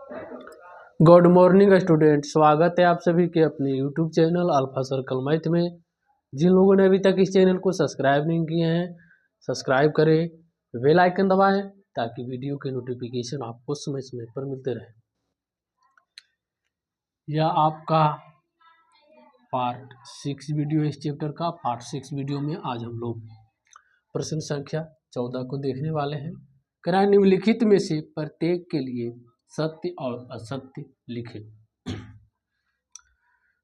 Good morning student, स्वागत है आप सभी के अपने YouTube channel alpha circle math में। जिन लोगों ने अभी तक इस चैनल को सब्सक्राइब नहीं किए हैं, सब्सक्राइब करें, बेल आइकन दबाएं ताकि वीडियो के नोटिफिकेशन आपको समय समय पर मिलते रहे। यह आपका पार्ट 6 वीडियो है। इस चैप्टर का पार्ट 6 वीडियो में आज हम लोग प्रश्न संख्या 14 को देखने वाले हैं। करा निम्नलिखित में से प्रत्येक के लिए सत्य और असत्य लिखें।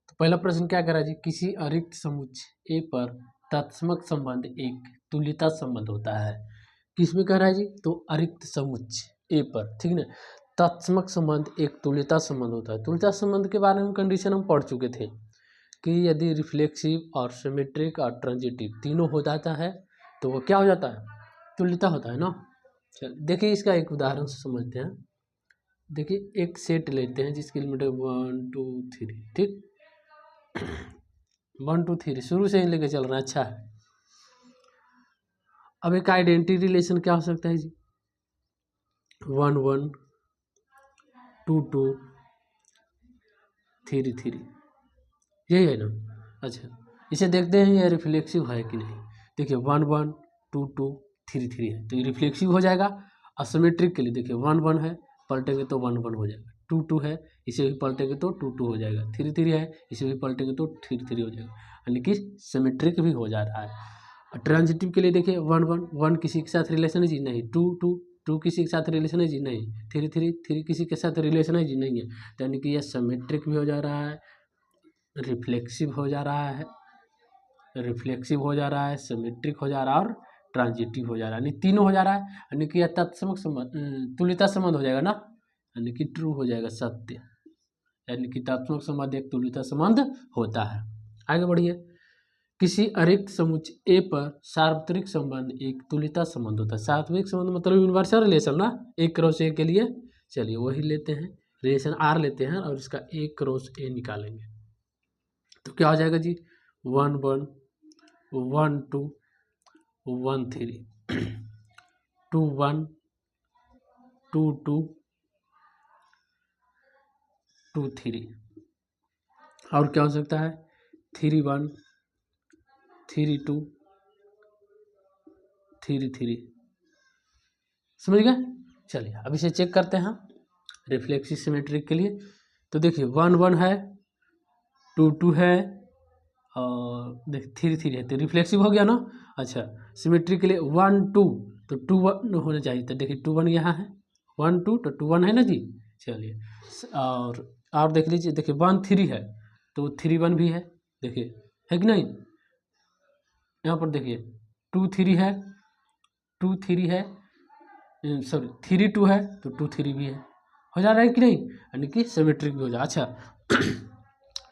तो पहला प्रश्न क्या करा जी, किसी अरिक्त समुच्चय ए पर तत्समक संबंध एक तुल्यता संबंध होता है। किसमें कह रहा है जी, तो अरिक्त समुच्चय ए पर, ठीक ना। तत्समक संबंध एक तुल्यता संबंध होता है। तुल्यता संबंध के बारे में कंडीशन हम पढ़ चुके थे कि यदि रिफ्लेक्सिव और सिमेट्रिक और ट्रांजिटिव तीनों हो जाता है तो वो क्या हो जाता है, तुल्यता होता है ना। चल देखिए, इसका एक उदाहरण से समझते हैं। देखिए, एक सेट लेते हैं जिसकी लिमिट है 1 2 3, ठीक। 1 2 3 शुरू से ही लेके चल रहा है, अच्छा है। अब एक आइडेंटिटी रिलेशन क्या हो सकता है जी, 1 1 2 2 3 3, यही है ना। अच्छा, इसे देखते हैं ये रिफ्लेक्सिव है कि नहीं। देखिए 1 1 2 2 3 3 है तो ये रिफ्लेक्सिव हो जाएगा। असिमेट्रिक के लिए देखिए 1 1 है, पलटेंगे तो 1 1 हो जाएगा। 2 2 है, इसे भी पलटेंगे तो 2 2 हो जाएगा। 3 3 है, इसे भी पलटेंगे तो 3 3 हो जाएगा, यानी कि सिमेट्रिक भी हो जा रहा है। ट्रांजिटिव के लिए देखिए 1 1 1 किसी के साथ रिलेशन है जी, नहीं। 2 2 2 किसी के साथ रिलेशन है जी, नहीं। 3 3 3 किसी के साथ रिलेशन है जी, नहीं है। तो यानी कि यह सिमेट्रिक भी हो जा रहा है, रिफ्लेक्सिव हो जा रहा है, सिमेट्रिक हो जा रहा है और ट्रांजिटिव हो जा रहा है, यानी तीनों हो जा रहा है। यानी कि यह तत्समक संबंध तुल्यता संबंध हो जाएगा ना, यानी कि ट्रू हो जाएगा, सत्य। यानी कि तत्समक संबंध एक तुल्यता संबंध होता है। आगे बढ़िए, किसी अरिक्त समुच्चय ए पर सार्वत्रिक संबंध एक तुल्यता संबंध होता है। सार्वत्रिक संबंध मतलब यूनिवर्सल रिलेशन ना, एक क्रॉस ए के लिए। चलिए वही लेते हैं, रिलेशन आर लेते हैं और इसका एक क्रॉस ए निकालेंगे तो क्या हो जाएगा जी, 1 1 1 2 1 3 2 1 2 2 2 3, और क्या हो सकता है 3 1 3 2 3 3, समझ गए। चलिए अब इसे चेक करते हैं रिफ्लेक्सिव सिमेट्रिक के लिए। तो देखिए 1 1 है, 2 2 है और देखिए 3 3 है, तो रिफ्लेक्सिव हो गया ना। अच्छा, सिमेट्रिक के लिए 1 2, तो 2 1 होना चाहिए। तो देखिए 2 1 यहाँ है, 1 2 तो 2 1 है ना जी। चलिए और देख लीजिए, देखिए 1 3 है तो 3 1 भी है, देखिए है कि नहीं। यहाँ पर देखिए 2 3 है, 2 3 है, सॉरी 3 2 है तो 2 3 भी है, हो जा रहा है कि नहीं, यानी कि सिमेट्रिक भी हो जा। अच्छा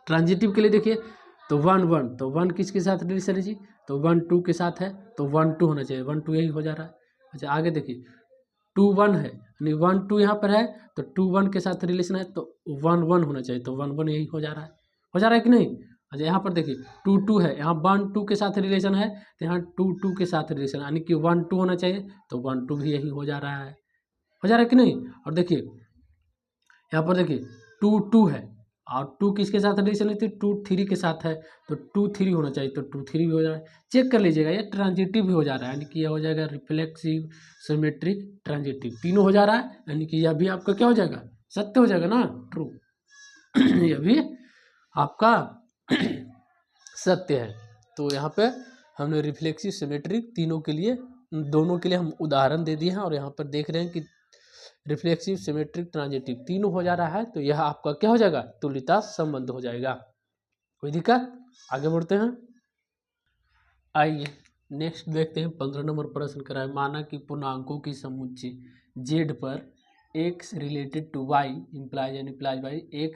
ट्रांजिटिव के लिए देखिए, तो 1 1, तो 1 किसके साथ रिलेशन है जी, तो 1 2 के साथ है, तो 1 2 होना चाहिए, 1 2 यही हो जा रहा है। अच्छा आगे देखिए 2 1 है, यानी 1 2 यहाँ पर है तो 2 1 के साथ रिलेशन है, तो 1 1 होना चाहिए, तो 1 1 यही हो जा रहा है, हो जा रहा है कि नहीं। अच्छा यहाँ पर देखिए 2 2 है, यहाँ 1 2 के साथ रिलेशन है तो यहाँ 2 2 के साथ रिलेशन, यानी कि 1 2 होना चाहिए, तो 1 2 भी यही हो जा रहा है, हो जा रहा है कि नहीं। और देखिए यहाँ पर देखिए 2 2 है और 2 किसके साथ रिलेशन है, तो 2 3 के साथ है, तो 2 3 होना चाहिए, तो 2 3 भी हो जा रहा है। चेक कर लीजिएगा, ये ट्रांजिटिव भी हो जा रहा है, यानी कि यह हो जाएगा रिफ्लेक्सिव सिमेट्रिक ट्रांजिटिव, तीनों हो जा रहा है, यानी कि यह भी आपका क्या हो जाएगा, सत्य हो जाएगा ना, ट्रू। यह भी आपका सत्य है। तो यहाँ पे हमने रिफ्लेक्सिव सिमेट्रिक तीनों के लिए, दोनों के लिए हम उदाहरण दे दिए हैं और यहाँ पर देख रहे हैं कि रिफ्लेक्सिव सिमेट्रिक ट्रांजिटिव तीनों हो जा रहा है, तो यह आपका क्या हो जाएगा, तुल्यता संबंध हो जाएगा। कोई दिक्कत, आगे बढ़ते हैं। आइए नेक्स्ट देखते हैं 15 नंबर प्रश्न करा है। माना कि पूर्णांकों की समुच्चय z पर x related to y implies by x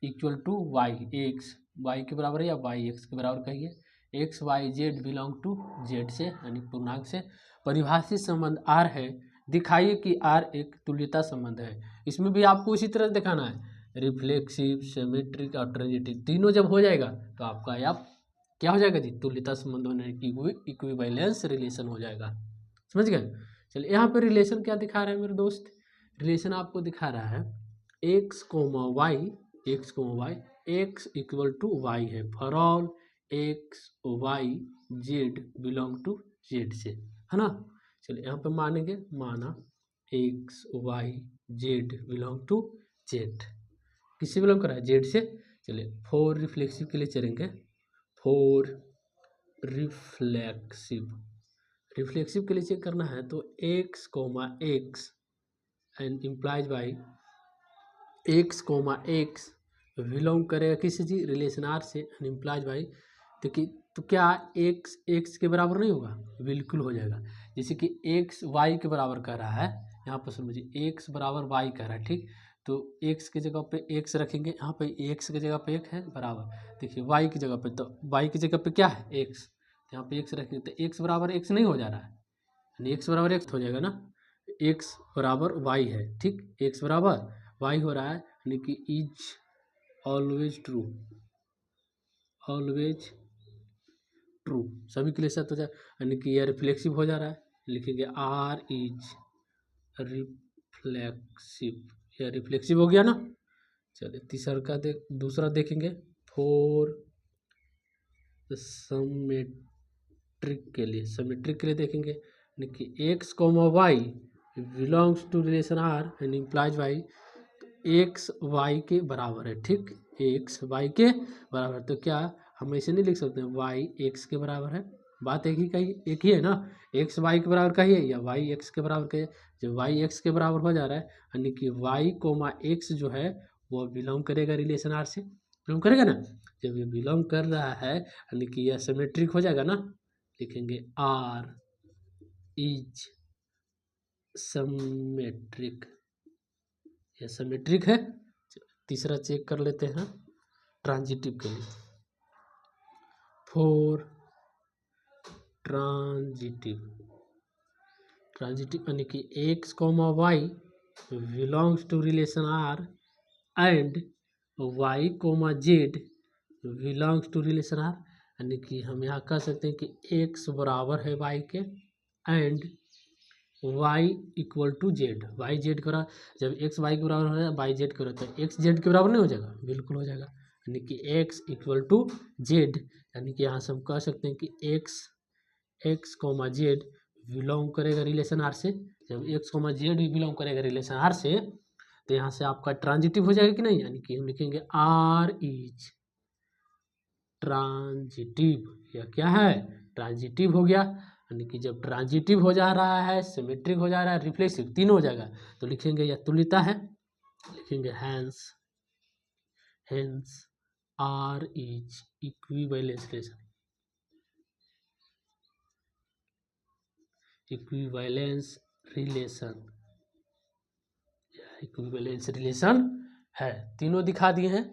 equal to y, x y के बराबर है या y x के बराबर कहिए, x y z belong to z से, यानी पूर्णांक से परिभाषित संबंध r है। दिखाइए कि r एक तुल्यता संबंध है। इसमें भी आपको उसी तरह दिखाना है, रिफ्लेक्सिव सिमेट्रिक और ट्रांजिटिव तीनों जब हो जाएगा तो आपका यह क्या हो जाएगा जी, तुल्यता संबंध होने की इक्विवेलेंस रिलेशन हो जाएगा, समझ गए। चलिए यहाँ पर रिलेशन क्या दिखा रहा है मेरे दोस्त, रिलेशन आपको दिखा रहा है X comma Y X equal to Y है for all X Y Z belong to Z से, है ना। चलिए यहाँ पे मानेंगे, माना x Y Z belong to Z, किससे बिलोंग कर रहा है, जेड से। चलिए फोर रिफ्लेक्सिव के लिए चलेंगे, फोर रिफ्लेक्सिव के लिए चेक करना है तो x comma x and implies by x comma x belong करेगा किस जी, रिलेशन आर से, एंड इम्प्लाइज बाई तो क्या एक्स एक्स के बराबर नहीं होगा, बिल्कुल हो जाएगा। जैसे कि एक्स वाई के बराबर कह रहा है, यहाँ पर समझिए एक्स बराबर वाई कह रहा है, ठीक। तो एक्स की जगह पे एक्स रखेंगे, यहाँ पे एक्स की जगह पे एक है बराबर, देखिए वाई की जगह पे, तो वाई की जगह पे क्या है एक्स, यहाँ पे एक्स रखेंगे तो एक्स बराबर एक्स नहीं हो जा रहा है, यानी एक्स बराबर एक्स हो जाएगा ना, एक्स बराबर वाई है, ठीक। एक्स बराबर वाई हो रहा है, यानी कि is always true, always true, सभी के लिए सत्य हो जाए, यानी कि यह रिफ्लेक्सिव हो जा रहा है, लिखेंगे आर इज रिफ्लेक्सिव, यह रिफ्लेक्सिव हो गया ना। चलिए तीसरा का दूसरा देखेंगे, फोर सिमेट्रिक के लिए देखेंगे, यानी कि x comma y belongs to relation R and implies y, x y के बराबर है, ठीक, एक्स वाई के बराबर, तो क्या हम ऐसे नहीं लिख सकते हैं वाई एक्स के बराबर है, बात एक ही है ना, एक्स वाई के बराबर का ही है या वाई एक्स के बराबर का है। जब वाई एक्स के बराबर हो जा रहा है, यानी कि वाई कोमा एक्स जो है वो बिलोंग करेगा रिलेशन आर से, बिलोंग करेगा ना। जब ये बिलोंग कर रहा है यानी कि यह सिमेट्रिक हो जाएगा ना, लिखेंगे आर इज सिमेट्रिक, यह सिमेट्रिक है। तीसरा चेक कर लेते हैं ट्रांजिटिव के लिए, फोर ट्रांजिटिव यानी कि x comma y belongs to relation R and y comma z belongs to relation R, यानी कि हम यहाँ कह सकते हैं कि एक्स बराबर है वाई के and y equal to z, y z के बराबर, जब एक्स वाई के बराबर हो जाए वाई जेड के बराबर, तो एक्स जेड के बराबर नहीं हो जाएगा, बिल्कुल हो जाएगा, यानी कि एक्स इक्वल टू जेड, यानी कि यहाँ से हम कह सकते हैं कि एक्स कोमा जेड बिलोंग करेगा रिलेशन आर से। जब एक्स कोमा जेड भी बिलोंग करेगा रिलेशन आर से, तो यहाँ से आपका ट्रांजिटिव हो जाएगा कि नहीं, यानी कि हम लिखेंगे आर इज ट्रांजिटिव, या क्या है ट्रांजिटिव हो गया, यानी कि जब ट्रांजिटिव हो जा रहा है, सिमेट्रिक हो जा रहा है, रिफ्लेक्सिव तीनों हो जाएगा, तो लिखेंगे यह तुल्यता है, लिखेंगे hence R is equivalence relation, equivalence relation है, तीनों दिखा दिए हैं,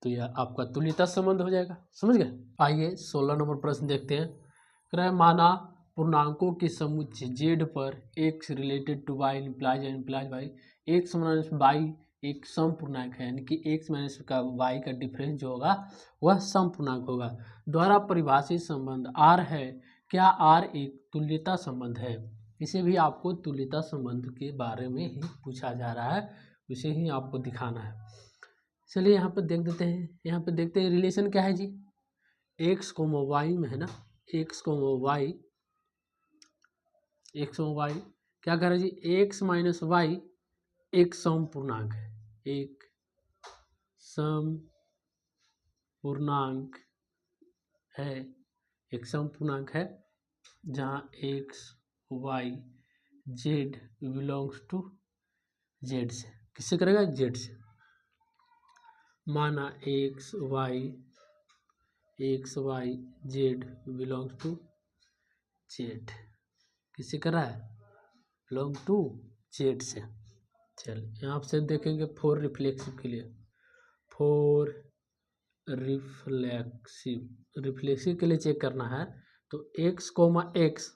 तो यह आपका तुल्यता संबंध हो जाएगा, समझ गए। आइए 16 नंबर प्रश्न देखते हैं, कह रहा है माना पूर्णांकों के समुच्चय जेड पर x related to y implies y, x minus y एक सम पूर्णांक है, यानी कि एक्स माइनस का वाई का डिफरेंस जो होगा वह सम पूर्णांक होगा, द्वारा परिभाषित संबंध आर है, क्या आर एक तुल्यता संबंध है। इसे भी आपको तुल्यता संबंध के बारे में ही पूछा जा रहा है, उसे ही आपको दिखाना है। चलिए यहाँ पर देख देते हैं, यहाँ पे देखते हैं रिलेशन क्या है जी, एक्स कोमा वाई में है ना, एक्स कोमा वाई क्या कह रहा है जी, एक्स माइनस वाई एक सम पूर्णांक है, एक सम पूर्णांक है, एक सम पूर्णांक है जहाँ x Y Z belongs to Z से, किससे करेगा जेड से, माना x Y Z belongs to Z, किससे कर रहा है, बिलोंग टू जेड से। चल यहाँ से देखेंगे फोर रिफ्लेक्सिव के लिए, फोर रिफ्लेक्सिव के लिए चेक करना है तो एक्स कोमा एक्स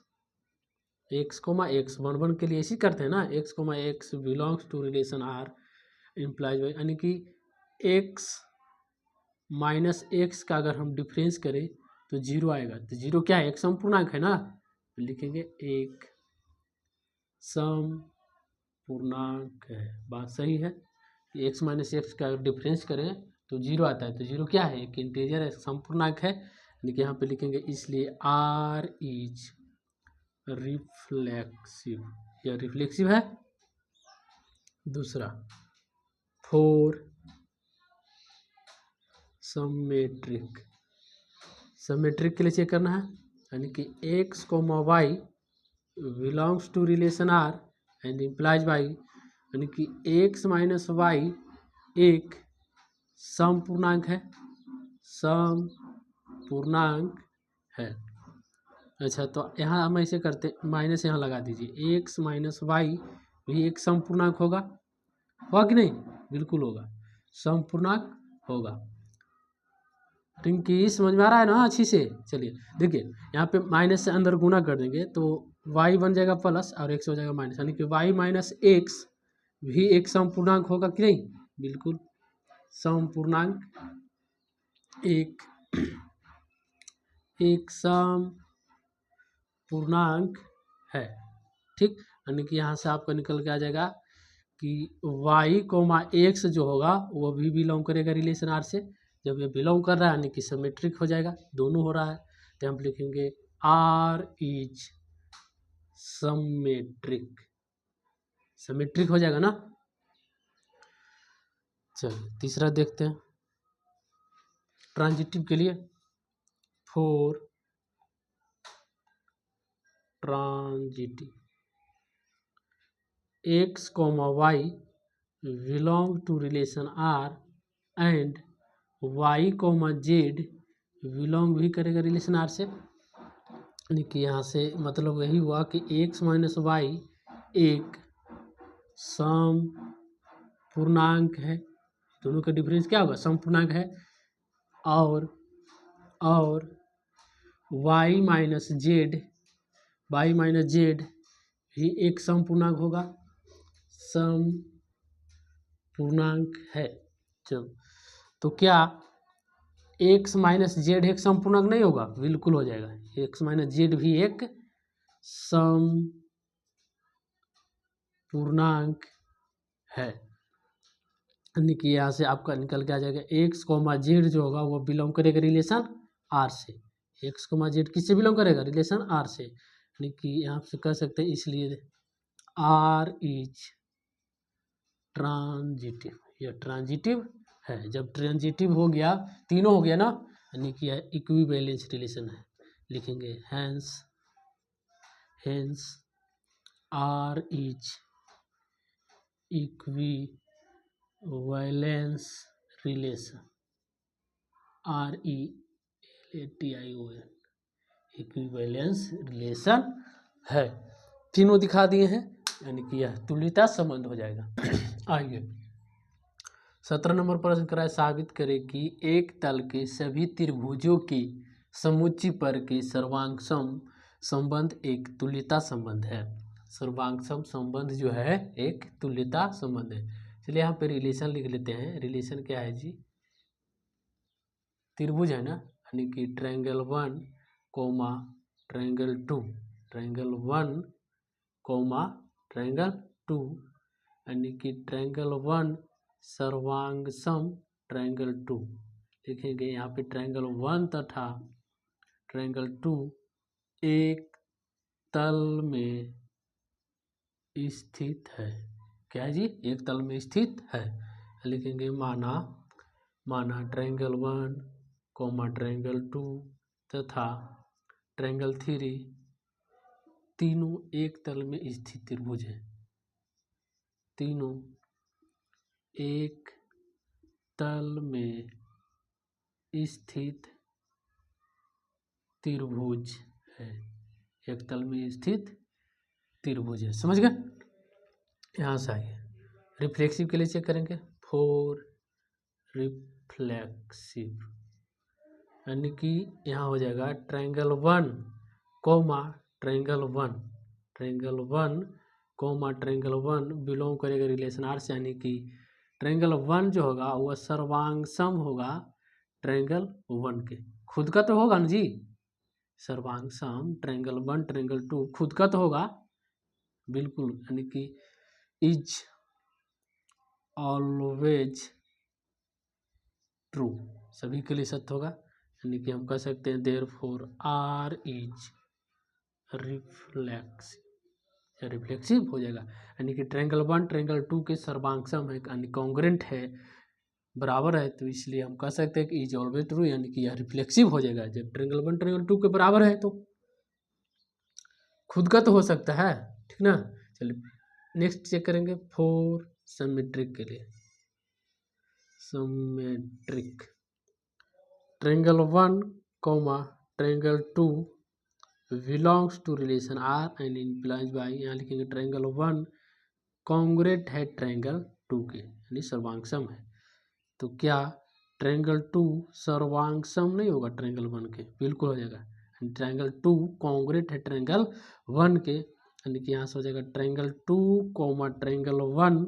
वन के लिए इसी करते हैं ना, x comma x belongs to relation R implies by, यानी कि एक्स माइनस एक्स का अगर हम डिफरेंस करें तो जीरो आएगा, तो जीरो क्या है, एक सम पूर्णांक है ना, तो लिखेंगे एक सम पूर्णांक है, बात सही है। एक्स माइनस एक्स का डिफरेंस करें तो जीरो आता है, तो जीरो क्या है, एक इंटीजर है, संपूर्णांक है, यानी कि यहाँ पे लिखेंगे इसलिए आर इज रिफ्लेक्सिव, यह रिफ्लेक्सिव है। दूसरा फोर समेट्रिक, समेट्रिक के लिए चेक करना है, यानी कि x comma y belongs to relation R and implies y, यानी कि एक्स माइनस वाई एक समपूर्णांक है, समपूर्णांक है। अच्छा, तो यहाँ हम ऐसे करते, माइनस यहाँ लगा दीजिए, एक्स माइनस वाई भी एक समपूर्णांक होगा कि नहीं, बिल्कुल होगा, समपूर्णांक होगा। क्योंकि समझ में आ रहा है ना अच्छी से। चलिए देखिए, यहाँ पे माइनस से अंदर गुना कर देंगे तो y बन जाएगा प्लस और x हो जाएगा माइनस, यानी कि y माइनस एक्स भी एक समपूर्णांक होगा कि नहीं, बिल्कुल समपूर्णांक, एक समपूर्णांक है। ठीक, यानी कि यहाँ से आपका निकल के आ जाएगा कि y कोमा एक्स जो होगा वो भी बिलोंग करेगा रिलेशन आर से। जब ये बिलोंग कर रहा है यानी कि सिमेट्रिक हो जाएगा, दोनों हो रहा है, तो हम लिखेंगे आर इज सिमेट्रिक, सिमेट्रिक हो जाएगा ना। चलिए तीसरा देखते हैं, ट्रांजिटिव के लिए for transitive, x comma y belong to relation R and y comma z belong भी करेगा रिलेशन आर से, यानी कि यहाँ से मतलब यही हुआ कि एक्स माइनस वाई एक समपूर्णांक है, दोनों का डिफरेंस क्या होगा, समपूर्णांक है, और वाई माइनस जेड भी एक समपूर्णांक होगा, समपूर्णांक है। चलो, तो क्या एक्स माइनस जेड एक समपूर्णांक नहीं होगा, बिल्कुल हो जाएगा, एक्स माइनस जेड भी एक समपूर्णांक है, यानी कि यहाँ से आपका निकल के आ जाएगा एक्स कोमा जेड जो होगा वो बिलोंग करेगा रिलेशन आर से, एक्स कोमा जेड किससे बिलोंग करेगा, रिलेशन आर से, यानी कि यहाँ से कह सकते हैं इसलिए आर इज ट्रांजिटिव, यह ट्रांजिटिव है। जब ट्रांजिटिव हो गया, तीनों हो गया ना, यानी कि यह इक्विवेलेंस रिलेशन है, लिखेंगे hence R is equivalence relation, RELATION, equivalence relation है। तीनों दिखा दिए हैं, यानी कि यह तुल्यता संबंध हो जाएगा। आइए 17 नंबर प्रश्न कराए, साबित करें कि एक तल के सभी त्रिभुजों की समुच्चय पर के सर्वांगसम संबंध एक तुल्यता संबंध है। सर्वांगसम संबंध जो है एक तुल्यता संबंध है। चलिए यहाँ पे रिलेशन लिख लेते हैं। रिलेशन क्या है जी, त्रिभुज है ना, यानी कि triangle 1 comma triangle 2, triangle 1 comma triangle 2, यानी कि ट्रायंगल 1 सर्वांगसम ट्रायंगल 2, लिखेंगे यहाँ पे ट्रायंगल 1 तथा ट्रायंगल 2 एक तल में स्थित है। क्या है जी, एक तल में स्थित है, लिखेंगे माना ट्रायंगल 1 कोमा ट्रायंगल 2 तथा ट्रायंगल 3 तीनों एक तल में स्थित त्रिभुज है, तीनों एक तल में स्थित त्रिभुज है, एक तल में स्थित त्रिभुज है। समझ गए। यहाँ से आइए रिफ्लेक्सिव के लिए चेक करेंगे, फोर रिफ्लेक्सिव, यानी कि यहाँ हो जाएगा triangle 1 comma triangle 1, triangle 1 comma triangle 1 belong करेगा रिलेशन आर से, यानी कि ट्रायंगल 1 जो होगा वह सर्वांगसम होगा ट्रायंगल 1 के, खुद का तो होगा ना जी, सर्वांगसम ट्रायंगल 1 ट्रायंगल 2 खुद का तो होगा, बिल्कुल, यानी कि इज ऑलवेज ट्रू, सभी के लिए सत्य होगा। यानी कि हम कह सकते हैं देयरफॉर आर इज रिफ्लेक्सिव हो जाएगा। यानी कि ट्रायंगल 1 ट्रायंगल 2 के सर्वांगसम है, यानी कॉन्ग्रुएंट है, बराबर है, तो इसलिए हम कह सकते हैं कि इज ऑलवेज ट्रू, यानी कि यह रिफ्लेक्सिव हो जाएगा। जब ट्रायंगल 1 ट्रायंगल 2 के बराबर है तो खुद का तो हो सकता है, ठीक ना। चलिए नेक्स्ट चेक करेंगे फोर सिमेट्रिक के लिए। Symmetric triangle 1 triangle 2 belongs to relation R and implies by, यहाँ लिखेंगे ट्रायंगल 1 कॉन्ग्रुएंट है ट्रायंगल 2 के, यानी सर्वांगसम है। तो क्या ट्रायंगल 2 सर्वांगसम नहीं होगा ट्रायंगल 1 के? बिल्कुल हो जाएगा। ट्रायंगल 2 कॉन्ग्रुएंट है ट्रायंगल 1 के, यानी कि यहाँ से हो जाएगा ट्रायंगल 2 ट्रायंगल 1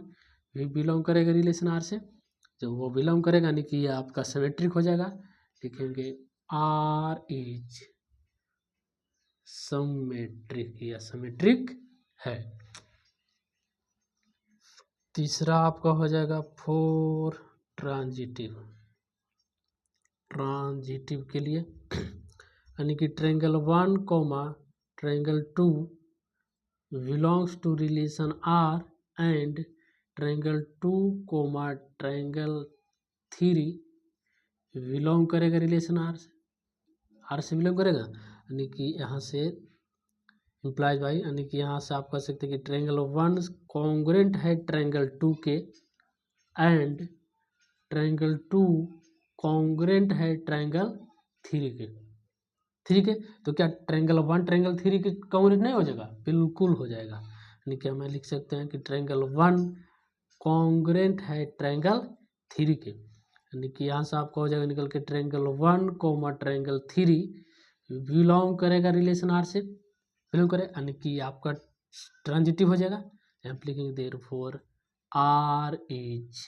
भी बिलोंग करेगा रिलेशन आर से। जब वो बिलोंग करेगा यानी कि ये आपका सिमेट्रिक हो जाएगा। लिखेंगे आर इज सिमेट्रिक, या सिमेट्रिक है। तीसरा आपका हो जाएगा फोर ट्रांजिटिव के लिए, यानी कि triangle 1 triangle 2 belongs to relation R and triangle 2 triangle 3 belong करेगा रिलेशन आर से बिलोंग करेगा, यानी कि यहाँ से इम्प्लाइज बाई, यानी कि यहाँ से आप कह सकते हैं कि ट्रायंगल 1 कॉन्ग्रुएंट है ट्रायंगल 2 के एंड ट्रायंगल 2 कॉन्ग्रुएंट है ट्रायंगल 3 के। तो क्या ट्रायंगल 1 ट्रायंगल 3 के कॉन्ग्रुएंट नहीं हो जाएगा? बिल्कुल हो जाएगा। यानी कि हमें लिख सकते हैं कि ट्रायंगल 1 कॉन्ग्रुएंट है ट्रायंगल 3 के, यानी कि यहाँ से आपका हो जाएगा निकल के ट्रायंगल 1 ट्रायंगल 3 बिलोंग करेगा रिलेशन आर से, बिलोंग करे, यानी कि आपका ट्रांजिटिव हो जाएगा। यहाँ पे लिखेंगे देयरफॉर आर इज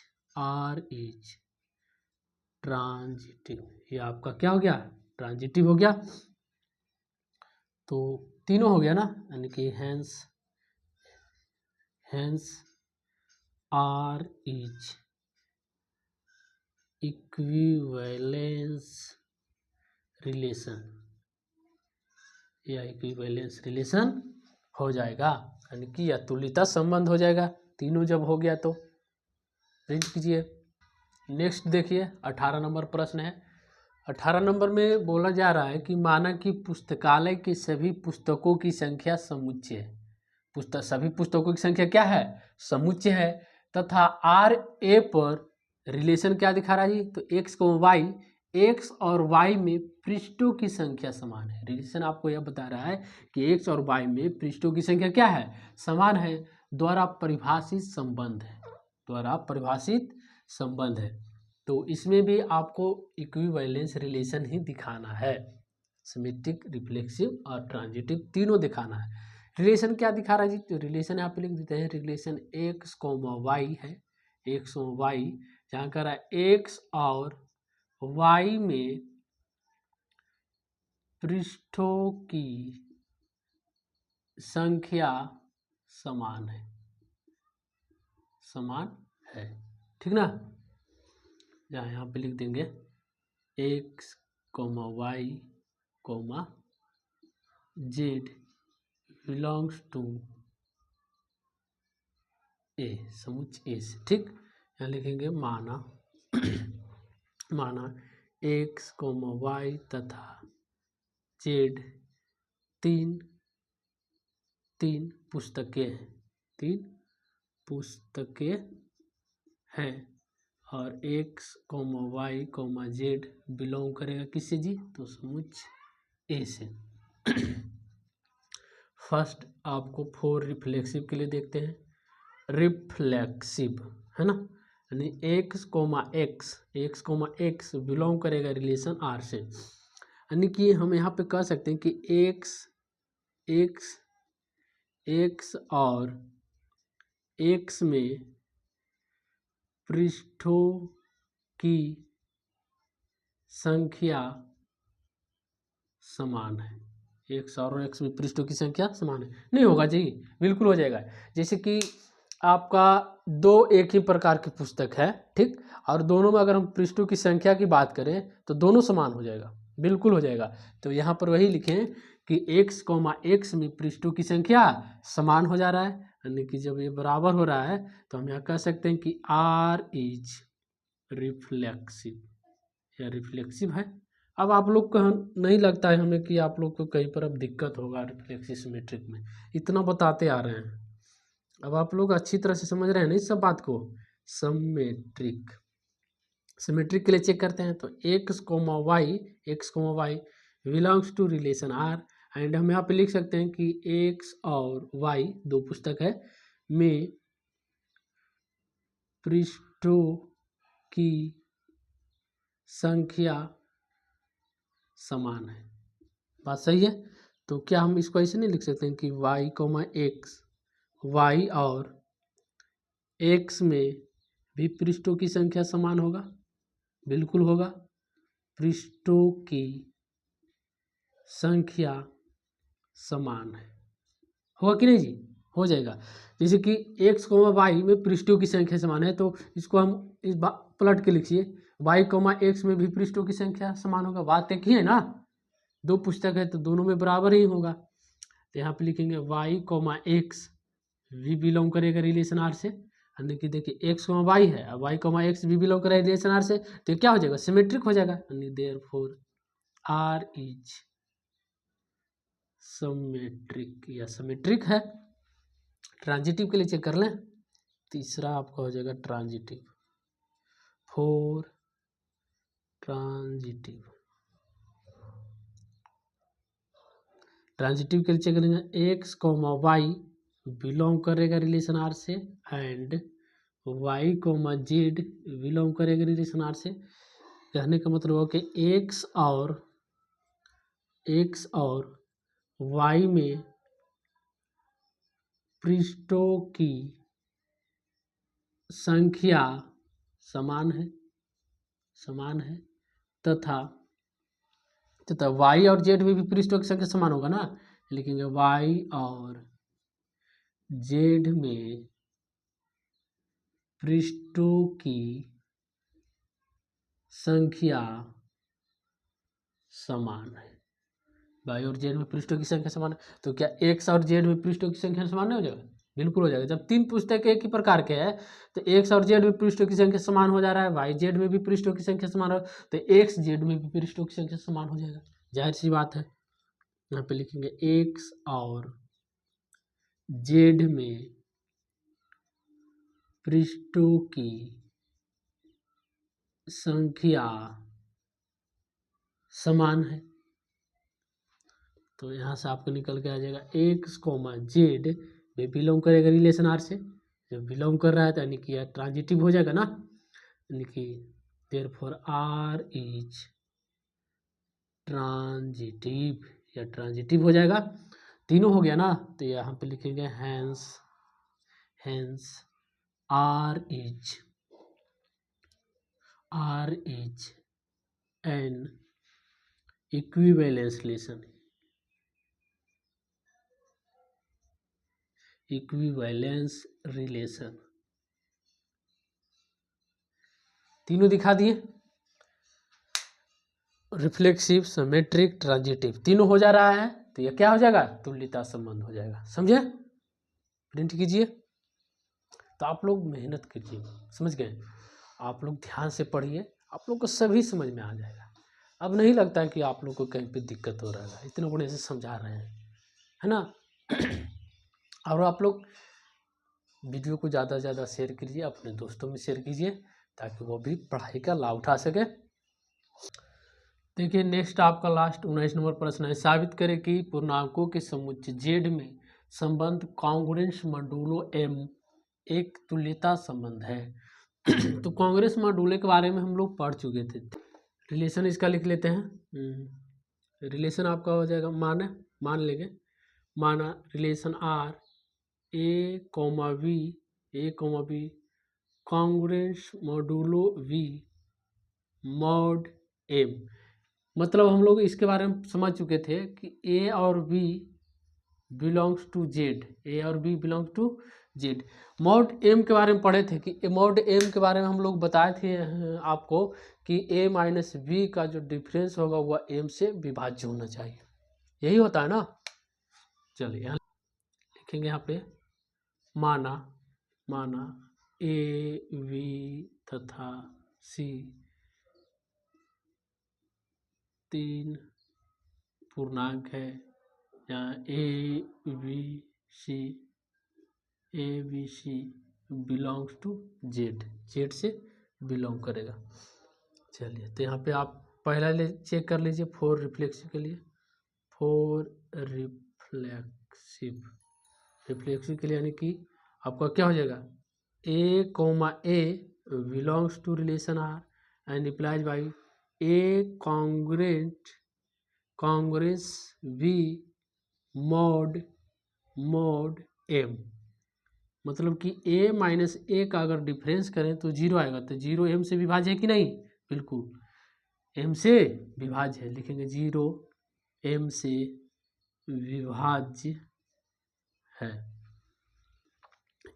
ट्रांजिटिव, ये आपका क्या हो गया? ट्रांजिटिव हो गया। तो तीनों हो गया ना, यानी कि hence R is equivalence relation, या इक्विवेलेंस रिलेशन हो जाएगा, यानी कि यह तुल्यता संबंध हो जाएगा। तीनों जब हो गया तो प्रिंट कीजिए। नेक्स्ट देखिए 18 नंबर प्रश्न है। 18 नंबर में बोला जा रहा है कि माना कि पुस्तकालय की सभी पुस्तकों की संख्या समुच्चय है। सभी पुस्तकों की संख्या क्या है? समुच्चय है, तथा आर ए पर रिलेशन क्या दिखा रहा है जी? तो एक्स को वाई, एक्स और वाई में पृष्ठों की संख्या समान है। रिलेशन आपको यह बता रहा है कि एक्स और वाई में पृष्ठों की संख्या क्या है? समान है, द्वारा परिभाषित संबंध है, द्वारा परिभाषित संबंध है। तो इसमें भी आपको इक्विवेलेंस रिलेशन ही दिखाना है। सिमेट्रिक, रिफ्लेक्सिव और ट्रांजिटिव तीनों दिखाना है। रिलेशन क्या दिखा रहा है जी? तो रिलेशन यहाँ पे लिख देते हैं, रिलेशन एक्स वाई है, एक्स और वाई, जहाँ कर रहा है एक्स और वाई में पृष्ठों की संख्या समान है, ठीक ना। जहाँ यहाँ पे लिख देंगे X Y Z belongs to A, समुच्चय ए से, ठीक। यहाँ लिखेंगे माना एक्स वाई तथा जेड तीन पुस्तकें हैं, और एक्स वाई जेड बिलोंग करेगा किससे जी? तो समुच्चय ए से। फर्स्ट आपको फोर रिफ्लेक्सिव के लिए देखते हैं। रिफ्लेक्सिव है ना, यानी एक्स बिलोंग करेगा रिलेशन आर से, यानी कि हम यहाँ पे कह सकते हैं कि एक्स और एक्स में पृष्ठों की संख्या समान है। एक्स और एक्स में पृष्ठों की संख्या समान है, नहीं होगा जी? बिल्कुल हो जाएगा। जैसे कि आपका दो एक ही प्रकार की पुस्तक है, ठीक। और दोनों में अगर हम पृष्ठों की संख्या की बात करें तो दोनों समान हो जाएगा, बिल्कुल हो जाएगा। तो यहाँ पर वही लिखें कि x, में पृष्ठों की संख्या समान हो जा रहा है, यानी कि जब ये बराबर हो रहा है तो हम यहाँ कह सकते हैं कि R इज रिफ्लेक्सिव, या रिफ्लेक्सिव है। अब आप लोग को नहीं लगता है हमें कि आप लोग को कहीं पर अब दिक्कत होगा रिफ्लेक्सिव सिमेट्रिक में, इतना बताते आ रहे हैं। अब आप लोग अच्छी तरह से समझ रहे हैं ना इस सब बात को। सिमेट्रिक, सिमेट्रिक के लिए चेक करते हैं तो x, y belongs to relation R, and हम यहाँ पे लिख सकते हैं कि x और y दो पुस्तक है में पृष्ठों की संख्या समान है। बात सही है। तो क्या हम इसको ऐसे नहीं लिख सकते हैं कि y और x में भी पृष्ठों की संख्या समान होगा? बिल्कुल होगा, पृष्ठों की संख्या समान है, होगा कि नहीं जी? हो जाएगा। जैसे कि x, y में पृष्ठों की संख्या समान है, तो इसको हम इस पलट के लिखिए, y, x में भी पृष्ठों की संख्या समान होगा। बात एक ही है ना, दो पुस्तक है तो दोनों में बराबर ही होगा। तो यहाँ पे लिखेंगे y, x भी बिलोंग करेगा रिलेशन R से, यानी कि देखिए x, y है, अब y, x भी बिलोंग करेगा रिलेशन R से, तो क्या हो जाएगा? सिमेट्रिक हो जाएगा, यानी देयरफॉर R इज सिमेट्रिक, या सिमेट्रिक है। ट्रांजिटिव के लिए चेक कर लें, तीसरा आपका हो जाएगा ट्रांजिटिव, फोर ट्रांजिटिव। ट्रांजिटिव के लिए चेक करेंगे x, y बिलोंग करेगा रिलेशन R से, एंड y, z बिलोंग करेगा रिलेशन R से। कहने का मतलब हो कि x और y में पृष्ठों की संख्या समान है तथा y और z में भी पृष्ठों की संख्या समान होगा ना, लिखेंगे y और z में पृष्ठों की संख्या समान है। y और z में पृष्ठों की संख्या समान है, तो क्या x और z में पृष्ठों की संख्या समान नहीं हो जाएगा? बिल्कुल हो जाएगा। जब तीन पुस्तक एक ही प्रकार के हैं तो x और z में पृष्ठों की संख्या समान हो जा रहा है, y z में भी पृष्ठों की संख्या समान हो, तो x z में भी पृष्ठों की संख्या समान हो जाएगा, जाहिर सी बात है। यहाँ पे लिखेंगे x और z में पृष्ठों की संख्या समान है, तो यहाँ से आपको निकल के आ जाएगा x, z में बिलोंग करेगा रिलेशन R से, जब बिलोंग कर रहा है तो यानी कि यह ट्रांजिटिव हो जाएगा ना, यानी कि देयरफॉर R इज ट्रांजिटिव, या ट्रांजिटिव हो जाएगा। तीनों हो गया ना, तो यहाँ पे लिखेंगे hence R is an equivalence relation. तीनों दिखा दिए, रिफ्लेक्सिव, सिमेट्रिक, ट्रांजिटिव, तीनों हो जा रहा है, तो यह क्या हो जाएगा? तुल्यता संबंध हो जाएगा। समझे? प्रिंट कीजिए। तो आप लोग मेहनत कीजिए, समझ गए? आप लोग ध्यान से पढ़िए, आप लोग को सभी समझ में आ जाएगा। अब नहीं लगता है कि आप लोग को कहीं पे दिक्कत हो रहा है, इतने बड़े से समझा रहे हैं, है ना? और आप लोग वीडियो को ज़्यादा से ज़्यादा शेयर कीजिए, अपने दोस्तों में शेयर कीजिए, ताकि वो भी पढ़ाई का लाभ उठा सके। देखिए नेक्स्ट आपका लास्ट 19 नंबर प्रश्न है, साबित करें कि पूर्णांकों के समुच्चय Z में संबंध कांग्रुएंस मॉडुलो M एक तुल्यता संबंध है। तो कांग्रुएंस मॉडुलो के बारे में हम लोग पढ़ चुके थे। रिलेशन इसका लिख लेते हैं। रिलेशन आपका हो जाएगा, मान लेंगे, माना relation R A, B congruence modulo V mod M। मतलब हम लोग इसके बारे में समझ चुके थे कि A और B belongs to Z, A और B belongs to Z. Mod m के बारे में पढ़े थे कि मॉड एम के बारे में हम लोग बताए थे आपको कि ए माइनस बी का जो डिफरेंस होगा वह एम से विभाज्य होना चाहिए, यही होता है ना। चलिए यहाँ लिखेंगे, यहाँ पे माना ए वी तथा सी तीन पूर्णांक है, या a b c belongs to Z, Z से बिलोंग करेगा। चलिए तो यहाँ पे आप पहला चेक कर लीजिए फोर रिफ्लेक्सिव के लिए, फोर रिफ्लेक्सिव के लिए, यानी कि आपका क्या हो जाएगा, A belongs to relation R and replies by A congress B mod M. मतलब कि a माइनस ए का अगर डिफरेंस करें तो जीरो आएगा, तो जीरो m से विभाज्य है कि नहीं, बिल्कुल m से विभाज्य है, लिखेंगे जीरो m से विभाज्य है।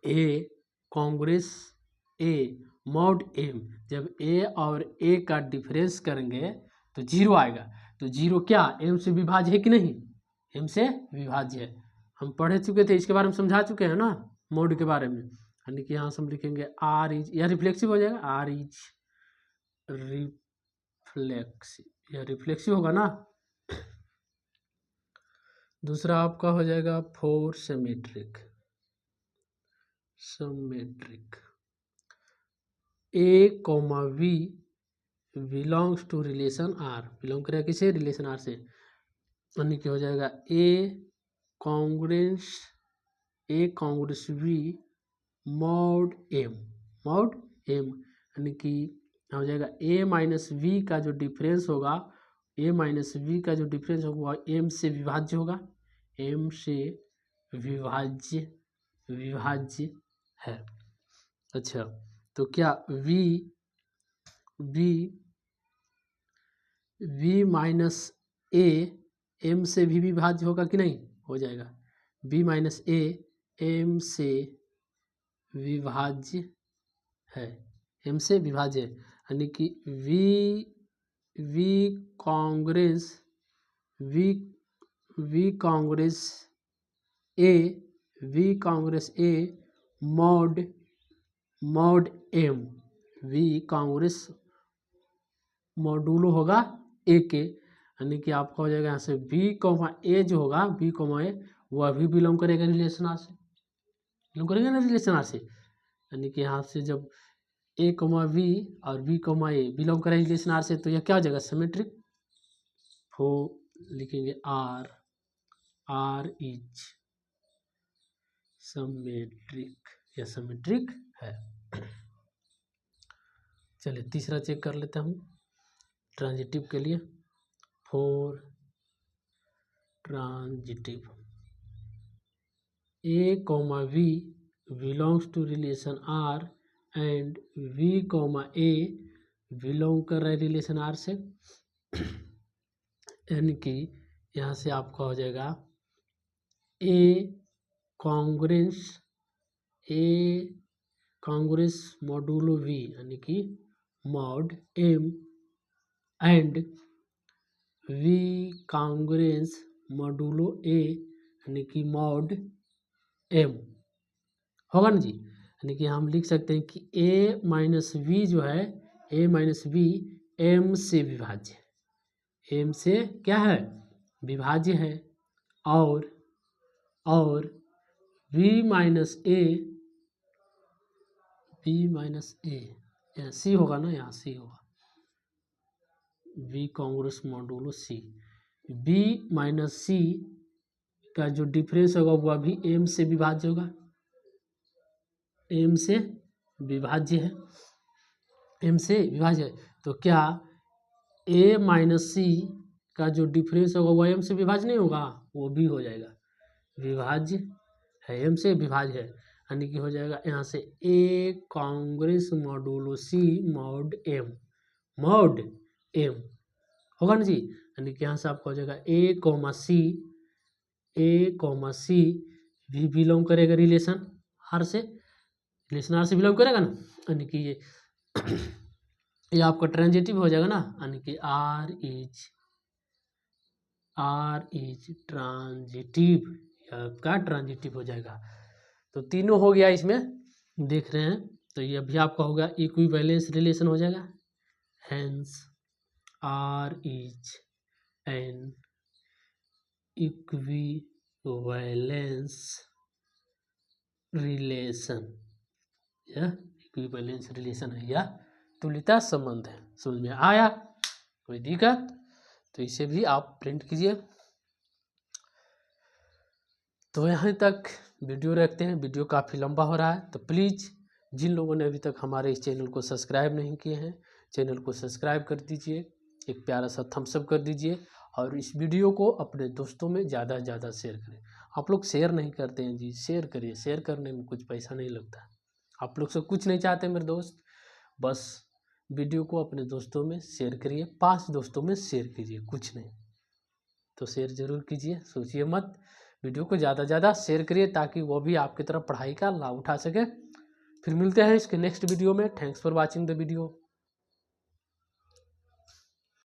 a Congress a mod m, जब a और a का डिफरेंस करेंगे तो जीरो आएगा, तो जीरो क्या m से विभाज्य है कि नहीं, m से विभाज्य है। हम पढ़े चुके थे, इसके बारे में समझा चुके हैं ना मोड के बारे में, यानी कि यहाँ से हम लिखेंगे आर इज, यह रिफ्लेक्सिव हो जाएगा, आर इज रिफ्लेक्सिव, यह रिफ्लेक्सिव होगा ना। दूसरा आपका हो जाएगा for symmetric a comma b belongs to relation R, belong करेगा किसे, रिलेशन आर से, यानी कि हो जाएगा a congruent b mod m, यानी कि हो जाएगा ए माइनस वी का जो डिफरेंस होगा, वह एम से विभाज्य होगा, एम से विभाज्य है। अच्छा तो क्या v माइनस ए एम से भी विभाज्य होगा कि नहीं, हो जाएगा, v माइनस ए एम से विभाज्य है, एम से विभाज्य है, यानी कि b congruent a mod m, b Congress modulo होगा ए के, यानी कि आपका हो जाएगा यहाँ से बी कॉमा ए जो होगा, बी कॉमा ए वह भी बिलोंग करेगा रिलेशन आर से, बिलोंग करेगा ना रिलेशन आर से, यानी कि यहाँ से जब ए कॉमा वी और बी कॉमा ए बिलोंग करेगा रिलेशन आर से, तो यह क्या हो जाएगा, सिमेट्रिक। तो लिखेंगे आर इज सिमेट्रिक, यह सिमेट्रिक है। चलिए तीसरा चेक कर लेता हूँ ट्रांजिटिव के लिए, for transitive a comma b belongs to relation R and b comma a belong कर रहा है रिलेशन आर से, यानी कि यहाँ से आपका हो जाएगा ए कांग्रेस मॉडुलो वी, यानी कि mod M and V Congress modulo A, यानी कि मॉड एम होगा ना जी, यानी कि हम लिख सकते हैं कि ए माइनस वी जो है, ए माइनस वी एम से विभाज्य, एम से क्या है, विभाज्य है, और v माइनस ए यहाँ सी होगा ना, यहाँ सी होगा, v कांग्रेस मॉडुलो सी, b माइनस सी का जो डिफरेंस होगा वह भी m से विभाज्य होगा, m से विभाज्य है, m से विभाज्य है, तो क्या a माइनस सी का जो डिफरेंस होगा वह m से विभाज्य नहीं होगा, वो भी हो जाएगा, विभाज्य है, m से विभाज्य है, यानी कि हो जाएगा यहाँ से a congruent modulo c mod m होगा ना जी, यानी कि यहाँ से आपका हो जाएगा ए कॉमा सी भी बिलोंग करेगा रिलेशन आर से, रिलेशन आर से बिलोंग करेगा ना, यानी कि ये आपका ट्रांजिटिव हो जाएगा ना, यानी कि आर इज ट्रांजिटिव, आपका ट्रांजिटिव हो जाएगा। तो तीनों हो गया इसमें, देख रहे हैं। तो ये अभी आपका होगा इक्विवेलेंस रिलेशन हो जाएगा, hence R is an equivalence relation, यह इक्विवेलेंस रिलेशन है, या तुल्यता संबंध है। समझ में आया? कोई दिक्कत? तो इसे भी आप प्रिंट कीजिए। तो यहाँ तक वीडियो रखते हैं, वीडियो काफ़ी लंबा हो रहा है, तो प्लीज़ जिन लोगों ने अभी तक हमारे इस चैनल को सब्सक्राइब नहीं किए हैं, चैनल को सब्सक्राइब कर दीजिए, एक प्यारा सा थम्स अप कर दीजिए, और इस वीडियो को अपने दोस्तों में ज़्यादा से ज़्यादा शेयर करें। आप लोग शेयर नहीं करते हैं जी, शेयर करिए, शेयर करने में कुछ पैसा नहीं लगता। आप लोग से कुछ नहीं चाहते मेरे दोस्त, बस वीडियो को अपने दोस्तों में शेयर करिए, 5 दोस्तों में शेयर कीजिए, कुछ नहीं। तो शेयर जरूर कीजिए, सोचिए मत, वीडियो को ज़्यादा से ज़्यादा शेयर करिए ताकि वो भी आपकी तरफ पढ़ाई का लाभ उठा सके। फिर मिलते हैं इसके नेक्स्ट वीडियो में। Thanks for watching the video.